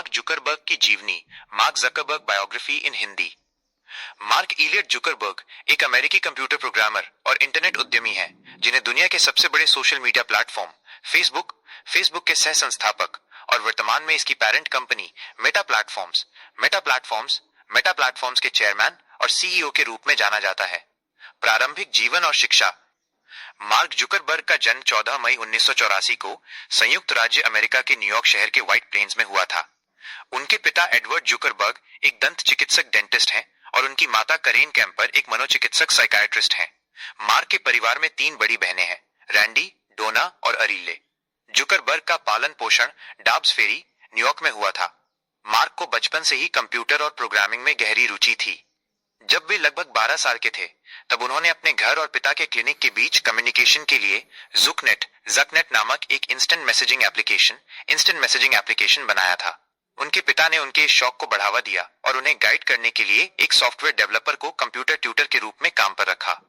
Mark Zuckerberg की जीवनी, mark Zuckerberg biography इन Hindi. Mark Elliot Zuckerberg एक अमेरिकी कंप्यूटर प्रोग्रामर और इंटरनेट उद्यमी हैं, जिन्हें दुनिया के सबसे बड़े सोशल मीडिया प्लेटफॉर्म फेसबुक के सह संस्थापक और वर्तमान में इसकी पेरेंट कंपनी मेटा प्लेटफॉर्म्स के चेयरमैन और सीईओ के रूप में जाना जाता है। प्रारंभिक जीवन और शिक्षा। मार्क जुकरबर्ग का जन्म 14 मई 1984 को संयुक्त राज्य अमेरिका के न्यूयॉर्क शहर के व्हाइट प्लेन्स में हुआ था। उनके पिता एडवर्ड जुकरबर्ग एक दंत चिकित्सक डेंटिस्ट हैं और उनकी माता करेन कैंपर एक मनोचिकित्सक साइकाइट्रिस्ट हैं। मार्क के परिवार में 3 बड़ी बहनें हैं, रैंडी, डोना और अरीले। जुकरबर्ग का पालन पोषण डाब्स फेरी, न्यूयॉर्क में हुआ था। मार्क को बचपन से ही कंप्यूटर और प्रोग्रामिंग में गहरी रुचि थी। जब वे लगभग 12 साल के थे, तब उन्होंने अपने घर और पिता के क्लिनिक के बीच कम्युनिकेशन के लिए ज़कनेट नामक एक इंस्टेंट मैसेजिंग एप्लीकेशन बनाया था। उनके पिता ने उनके इस शौक को बढ़ावा दिया और उन्हें गाइड करने के लिए एक सॉफ्टवेयर डेवलपर को कंप्यूटर ट्यूटर के रूप में काम पर रखा।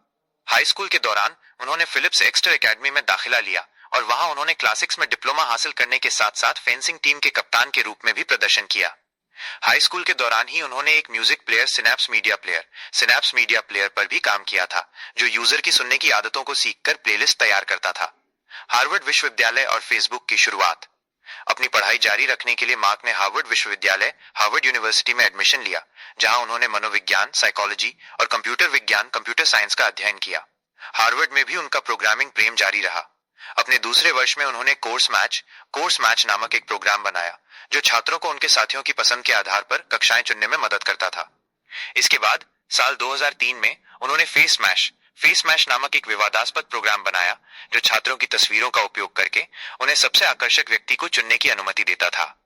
हाई स्कूल के दौरान उन्होंने फिलिप्स एक्स्टर एकेडमी में दाखिला लिया और वहां उन्होंने क्लासिक्स में डिप्लोमा हासिल करने के साथ साथ फेंसिंग टीम के कप्तान के रूप में भी प्रदर्शन किया। हाई स्कूल के दौरान ही उन्होंने एक music player synapse media player पर भी काम किया था, जो यूजर की सुनने की आदतों को सीखकर प्लेलिस्ट तैयार करता था। हार्वर्ड विश्वविद्यालय और फेसबुक की शुरुआत। अपनी पढ़ाई जारी रखने के लिए मार्क ने हार्वर्ड यूनिवर्सिटी में एडमिशन लिया, जहां उन्होंने मनोविज्ञान, साइकोलॉजी और कंप्यूटर साइंस का अध्ययन किया। हार्वर्ड में भी उनका प्रोग्रामिंग प्रेम जारी रहा। अपने दूसरे वर्ष में उन्होंने कोर्स मैच नामक एक प्रोग्राम बनाया, जो छात्रों को उनके साथियों की पसंद के आधार पर कक्षाएं चुनने में मदद करता था। इसके बाद साल 2003 में उन्होंने फेस मैश नामक एक विवादास्पद प्रोग्राम बनाया, जो छात्रों की तस्वीरों का उपयोग करके उन्हें सबसे आकर्षक व्यक्ति को चुनने की अनुमति देता था।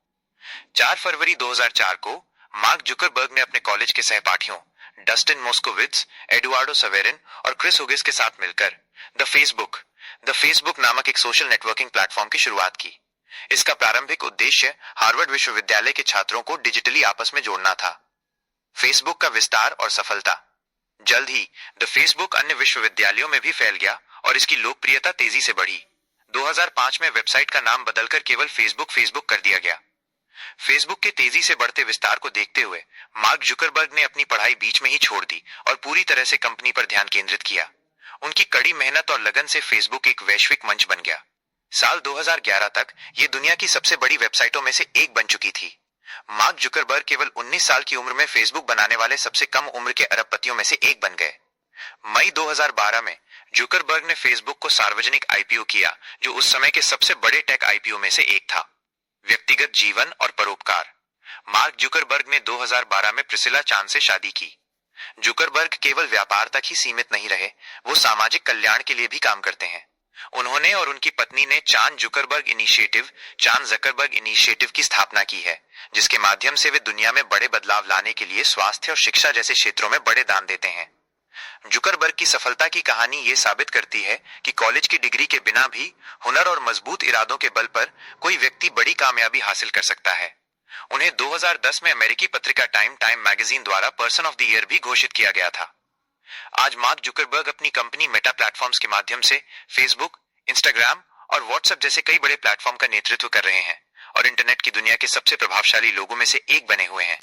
4 फरवरी 2004 को मार्क जुकरबर्ग ने अपने कॉलेज के सहपाठियों डस्टिन मोस्कोविट्ज, एडुआर्डो सवेरिन और क्रिस हुगिस के साथ मिलकर द फेसबुक नामक एक सोशल नेटवर्किंग प्लेटफॉर्म की शुरुआत की। इसका प्रारंभिक उद्देश्य हार्वर्ड विश्वविद्यालय के छात्रों को डिजिटली आपस में जोड़ना था। फेसबुक का विस्तार और सफलता। जल्द ही द फेसबुक अन्य विश्वविद्यालयों में भी फैल गया और इसकी लोकप्रियता तेजी से बढ़ी। 2005 में वेबसाइट का नाम बदलकर केवल फेसबुक कर दिया गया। फेसबुक के तेजी से बढ़ते विस्तार को देखते हुए मार्क जुकरबर्ग ने अपनी पढ़ाई बीच में ही छोड़ दी और पूरी तरह से कंपनी पर ध्यान केंद्रित किया। उनकी कड़ी मेहनत और लगन से फेसबुक एक वैश्विक मंच बन गया। साल 2011 तक ये दुनिया की सबसे बड़ी वेबसाइटों में से एक बन चुकी थी। मार्क जुकरबर्ग केवल 19 साल की उम्र में फेसबुक बनाने वाले सबसे कम उम्र के अरबपतियों में से एक बन गए। मई 2012 में जुकरबर्ग ने फेसबुक को सार्वजनिक आईपीओ किया, जो उस समय के सबसे बड़े टेक आईपीओ में से एक था। व्यक्तिगत जीवन और परोपकार। मार्क जुकरबर्ग ने 2012 में प्रिसिला चान से शादी की। जुकरबर्ग केवल व्यापार तक ही सीमित नहीं रहे, वो सामाजिक कल्याण के लिए भी काम करते हैं। उन्होंने और उनकी पत्नी ने चान जकरबर्ग इनिशिएटिव की स्थापना की है, जिसके माध्यम से वे दुनिया में बड़े बदलाव लाने के लिए स्वास्थ्य और शिक्षा जैसे क्षेत्रों में बड़े दान देते हैं। जुकरबर्ग की सफलता की कहानी ये साबित करती है कि कॉलेज की डिग्री के बिना भी हुनर और मजबूत इरादों के बल पर कोई व्यक्ति बड़ी कामयाबी हासिल कर सकता है। उन्हें 2010 में अमेरिकी पत्रिका टाइम मैगजीन द्वारा पर्सन ऑफ द ईयर भी घोषित किया गया था। आज मार्क जुकरबर्ग अपनी कंपनी मेटा प्लेटफॉर्म्स के माध्यम से फेसबुक, इंस्टाग्राम और व्हाट्सएप जैसे कई बड़े प्लेटफॉर्म का नेतृत्व कर रहे हैं और इंटरनेट की दुनिया के सबसे प्रभावशाली लोगों में से एक बने हुए हैं।